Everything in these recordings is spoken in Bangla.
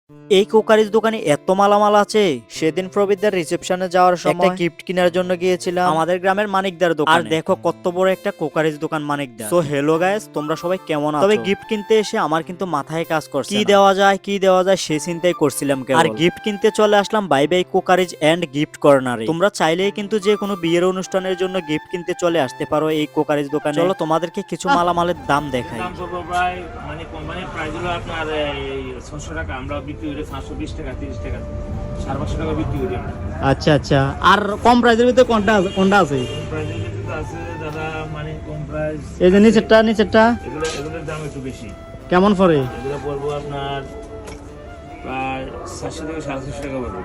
এই কোকারিজ দোকানে এত মালামাল আছে। সেদিন প্রবীরদার রিসেপশনে যাওয়ার সময় একটা গিফট কেনার জন্য গিয়েছিলাম আমাদের গ্রামের মানিকদার দোকানে। আর দেখো কত বড় একটা কোকারিজ দোকান মানিকদার। সো হ্যালো গাইস, তোমরা সবাই কেমন আছো? তবে গিফট কিনতে এসে আমার কিন্তু মাথায় কাজ করছে কি দেওয়া যায় সেই চিন্তাই করছিলাম কেবল। আর গিফট কিনতে চলে আসলাম বাই বাই কোকারিজ এন্ড গিফট কর্নারে। তোমরা চাইলেই কিন্তু যে কোনো বিয়ের অনুষ্ঠানের জন্য গিফট কিনতে চলে আসতে পারো এই কোকারিজ দোকানে। চলো তোমাদেরকে কিছু মালামালের দাম দেখাই। দাম পড়বে প্রায় মানে কোম্পানির প্রাইস হলো আপনার এই 600 টাকা, আমরা বিক্রি করি 520 টাকা, 30 টাকা, 550 টাকা বিক্রি করি আমরা। আচ্ছা আচ্ছা। আর কম প্রাইসের ভিতরে কোনটা আছে? প্রাইসের কিন্তু আছে দাদা, মানে কম প্রাইস। এই যে নিচেরটা এগুলোর দাম একটু বেশি। কেমন পড়ে? এগুলো পড়বো আপনার প্রায় 700 থেকে 750 টাকা পড়বে।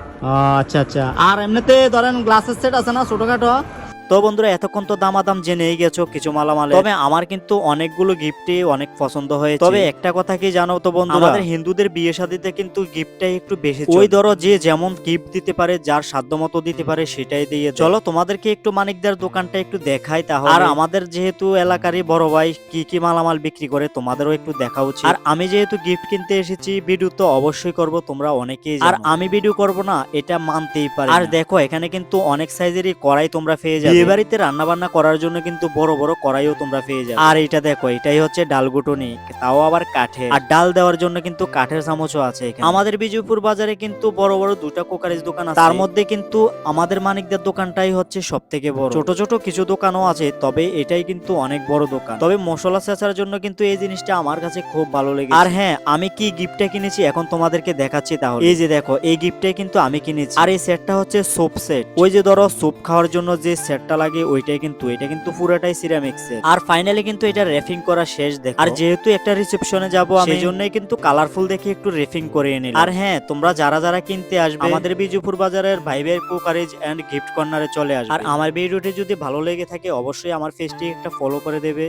আচ্ছা আচ্ছা। আর এমনিতে ধরেন গ্লাসের সেট আছে না ছোটখাটো? তো বন্ধুরা, এতক্ষণ তো দামাদাম জেনেই গেছো কিছু মালামাল। তবে আমার কিন্তু অনেকগুলো গিফটই অনেক পছন্দ হয়েছে। তবে একটা কথা কি জানো তো বন্ধুরা, আমাদের হিন্দুদের বিয়ে শাদীতে কিন্তু গিফটটাই একটু বেশি চলে। ওই ধরো যে যেমন গিফট দিতে পারে, যার সাধ্যমতো দিতে পারে সেটাই দিয়ে দেয়। চলো তোমাদেরকে একটু মানিকদার দোকানটা একটু দেখাই তাহলে। আর আমাদের যেহেতু এলাকারই বড় ভাই কি কি মালামাল বিক্রি করে তোমাদেরও একটু দেখা উচিত। আর আমি যেহেতু গিফট কিনতে এসেছি, ভিডিও তো অবশ্যই করব, তোমরা অনেকেই জানো। আর আমি ভিডিও করব না এটা মানতেই পারি। আর দেখো এখানে কিন্তু অনেক সাইজেরই কড়াই তোমরা পেয়ে যাবে। বিয়ে বাড়িতে রান্না বান্না করার জন্য কিন্তু বড় বড় কড়াইও তোমরা পেয়ে যাবে। আর এটা দেখো, এটাই হচ্ছে ডালগুটনি, তাও আবার কাঠের। আর ডাল দেওয়ার জন্য কিন্তু কাঠের চামচও আছে এখানে। আমাদের বিজয়পুর বাজারে কিন্তু বড় বড় দুটা কোকারিজ দোকান আছে, তার মধ্যে কিন্তু আমাদের মানিকদার দোকানটাই হচ্ছে সব থেকে বড়। ছোট ছোট কিছু দোকানও আছে, তবে এটাই কিন্তু অনেক বড় দোকান। তবে মশলা চেঁচার জন্য কিন্তু এই জিনিসটা আমার কাছে খুব ভালো লেগেছে। আর হ্যাঁ, আমি কি গিফটটা কিনেছি এখন তোমাদেরকে দেখাচ্ছি তাহলে। এই যে দেখো, এই গিফটটাই কিন্তু আমি কিনেছি। আর এই সেটটা হচ্ছে সোপ সেট। ওই যে ধরো সোপ খাওয়ার জন্য যে সেটটা লাগে ওইটাই কিন্তু, এটা কিন্তু পুরোটাই সিরামিক্সের। আর ফাইনালি কিন্তু এটা রেফিং করা শেষ দেখো। আর যেহেতু একটা রিসেপশনে যাব আমি, সেই জন্যই কিন্তু কালারফুল দেখে একটু রেফিং করে নিলাম। আর হ্যাঁ, তোমরা যারা যারা কিনতে আসবে আমাদের বিজয়পুর বাজারের ভাইবের কোকারিজ এন্ড গিফট কর্নারে চলে আসবে। আর আমার ভিডিওটি যদি ভালো লেগে থাকে অবশ্যই আমার পেজটি একটা ফলো করে দেবে।